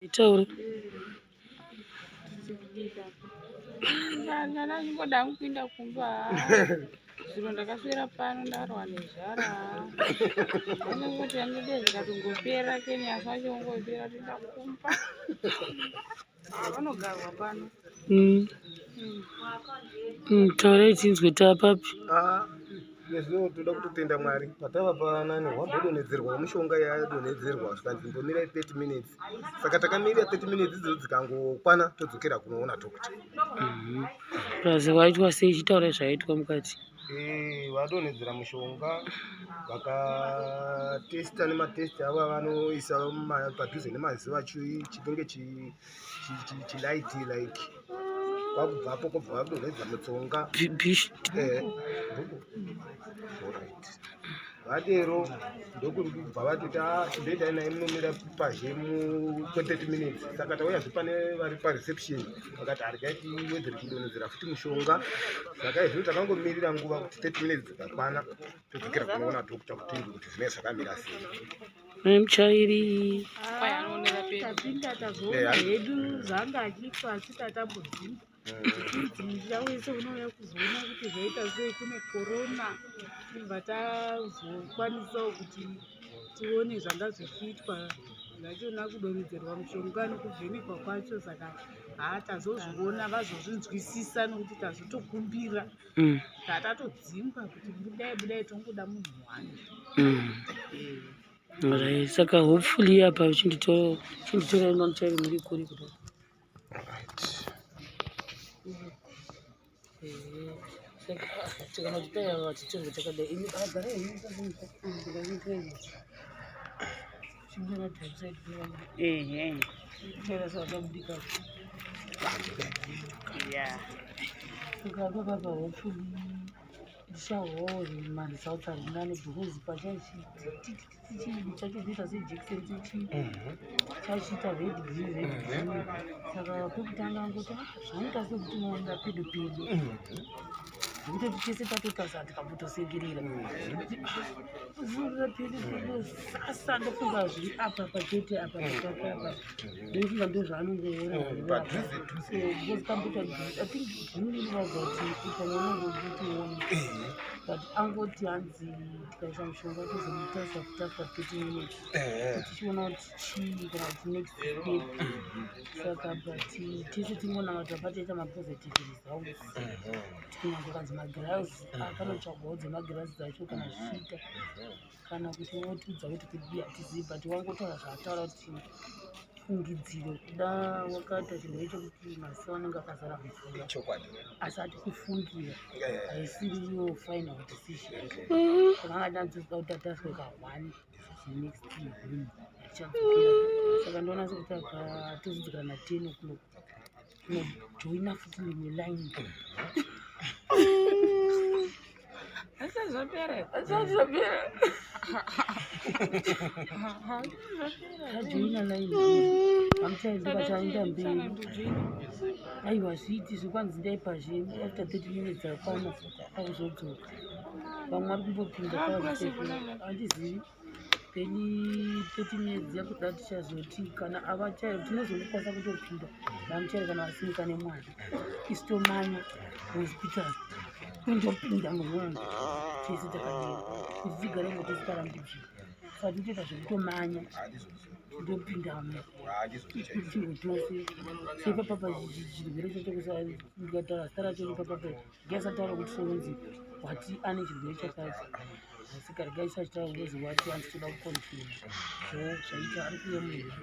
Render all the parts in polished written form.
Itaura. Ndana ngoda kupinda kumba. Zviro ndakaswera pano ndarwa nezhara. Vanongoti handide zvikatongopera Kenya zvacho ngopera tinda kumba. Vanogarwa pano. Taura ichinzwe tapapi. Nezvino toda kutotenda Mwari patava panani wambodonhedzerwa mushonga yadonhedzerwa zvikanzimbomira 30 minutes saka takamirira 30 minutes idzo dzikangokwana todzokera kunoona dhokota. Brazil waitwa sei chitaura zvaitwa mukati? Vadonhedzera mushonga vakatesta nematesti ava vanoisa padhuze nemaziva chinenge chilaiti like kwakubvapo kwobva vadonhedza mutsonga vadero ndokuri kubva vatita chibhedha naye munomira pazhe mu30 minutes saka tauyazve pane vari pareception vakati harya tiwedzere kudonhedzera futi mushonga saka izvino takangomirira nguva kuti 30 minutes dzikakwana todzokera kunoona dhokota kuti zvinenge zvakamira sei. Muchairi tapinda tazoona hedu zvanga achiitwa asi tatambodzimba ndawese unouya kuzoona kuti zvaita sei kune korona ibva tazokwanisawo kuti tione zvanga zvichiitwa zvachona kudonhedzerwa mushonga nekuvhenekwa kwacho saka tazozviona vazozvinzwisisa nokuti tazotokumbira tatatodzingwa kuti budai tongoda munhu wani. Right. Saka hopefully apa chinditora ino muchairi muri kuri kudai. Saka tikana tichirwe chakadai ini agara ini ndikazviita chingana website chera sadamudika saka baba hopefully ndichahowo results aringane because chachiita sejekiseni chachiita red green saka kwekutanga ngoti zvaita sekuti unoenda pedo zvekutoti tese tatotasa tikamutosekerera pedo sasa ndofunga zviri apa pachete apa apa ndofunga ndo zvaanongoona because kambuta I think zvinovaza kuti ukaonangoutiona but angoti hanzi tikaisa mushonga tozomutarisa kutafa 30 minutes tichiona kuti chii kana kuti next step saka but tese tingoona kuti apataita mapositive results tikunyange kanzi magirazi panotsvagwawo dzemagirazi dzacho kana zvichiita kana kuti wotiudza kuti kudi hatizivi but wangotaura zvaataura kuti fungidziro kuda wakaita chirwere chekuti maziva anenge akazara mvura asi ati kufungira haisiriyo final decision kana angadanziswa kuti atasweka 1 next achadzokera saka ndoona sekuti akatozodzokera na 10 o'clock tinojoina futi rimwe line asazopera tajoina line amuchaizika chaenda mberi aiwa zviti zvikwanzi ndaipazve after 30 minutes akwana futi akuzodzoka vamwe ari kumbopinda handizivi peni 30 minutes yakuda tichazoti kana avachairi tinozokwanisa kutopinda vamuchairi kana vasimuka nemwari isitomanya hospital kundopinda muhwana tese takadera kuti tigare ngotisiparambidzira sati toita zvekutomanya ndopindamo chingotose sepapapa chirwere chotokusataura chero papapa ngeasataura kuti sonzi wati ane chirwere chakati asi karigai sachitaura ngezi wati anzi toda kukonfirma zvaita ari kuyemura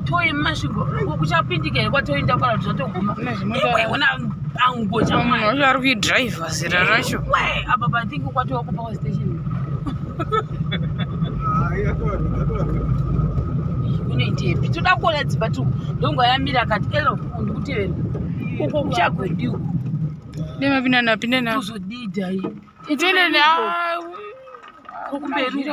toyemasvingo kuchapindika kwatoenda kwara zvotoguma angochamunhu ari kuidhiraivha zera racho apa pathingi kwatova kupower station kunoitepi toda kuona dzimba tu ndongoyamira akati elo ndikutevera uko kuchagwendiwo demapinda napinda na kuzodidai itendene kumberi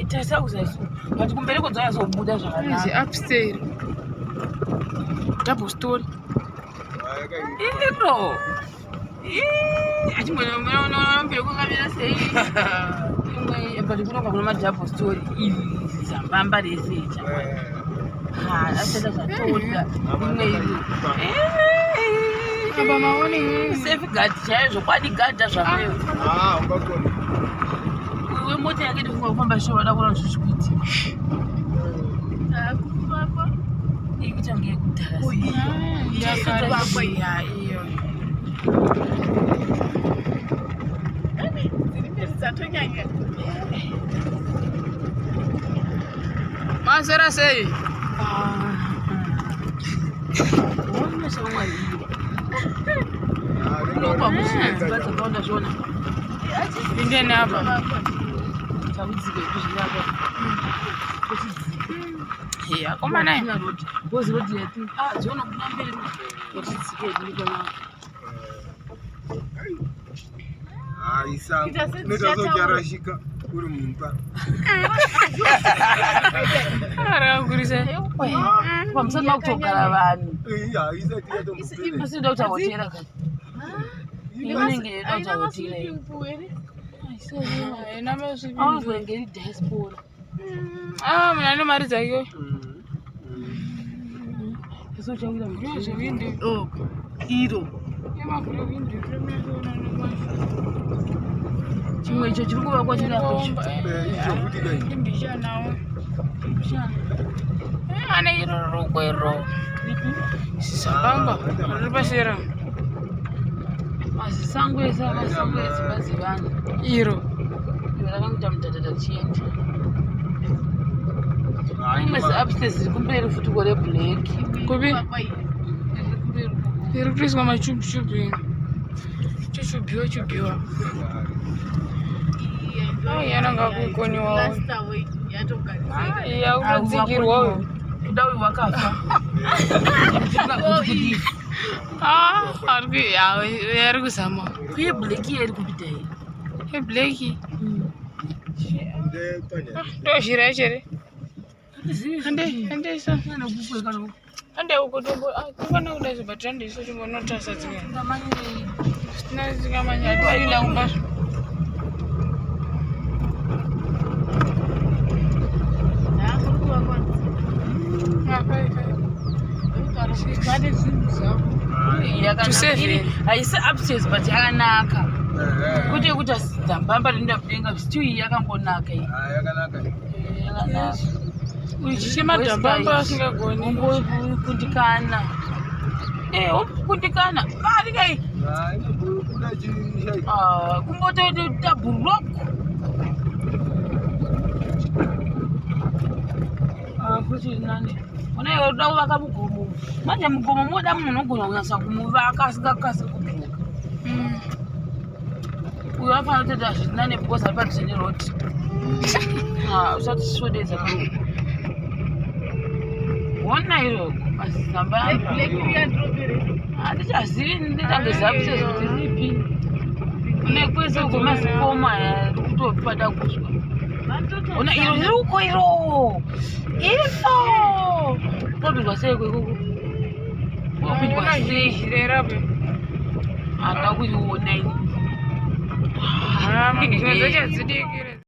tasauzasu but kumberi kodzayazobuda zvakanaka upstairs double story iro achimbonaambire kwakamira sei imwe but kunonga kuna madouble story izi zambamba resecha asenda zvatoda imwe iro aba maone safeguard chaizvo kwadigadha zvameyo iwe mota yake ndifunga kufamba sho wada kuona zvichikuiti ikuita ngeyekudhara iyo mazera sei dzakaunda zvona pindeni apa takudzike kuzvinaka akomana bozi roti yati dziona kuna mberi yatidzike ndikona netazojarashika uri mumba aragurisa pamusana makutogara vanhu asinoda kuti ahotera kati inenge yeida kuti ahotera anozongeri diaspora muna ane mari dzake iro chimwe icho chiri kuvakwa chiriakoimbishanawo ane iro rokwero sisambamba riri pasera mazisango edzimba dzevanhu iro rakangoita mudhadhadha chienda imwe ziupstairs ziri kumberi futi kore black kupi iri kutoiswa machubuchubu chochubiwa yananga kukoniwawo yakutodzingirwawo kuda uyu wakafa ari kuzama kuyeblaki yeri kupita iyi yeblaki ndozhira chere andeisa andeukotombo kufana kudai zobhatira ndeiso chimbonotasa dzimwe sitina dzikamanya atiarinda kumbazvo Ngade zvinhu zvako. To Haisi upstairs but yakanaka. Kuti kuti dzambamba rinoenda kudenga still yakambonaka iyi. Yakanaka. Yakanaka. uchichema dhambamba asingagoni kundikana. Kundikana. Mari kai. Kumboto taburoko. Kuti nani. Ona yoda kuvaka mugomo. Manje mugomo moda munhu unogona kunyasa kumuvaka asingakasi kubuka. Uyo afana kutoita zvirinane because ari padhuze neroti. Usati svodedza kudai. Ona iroko mazamba handichazivi nditange zapse kuti ripi. Kune kwese kwemazikoma kutopada kuzwa. Ona iro riruko iro. Wapindwa sei kwekuku? Wapindwa sei? Handa kuiona ini. Zvinhu zvacho dzidikire.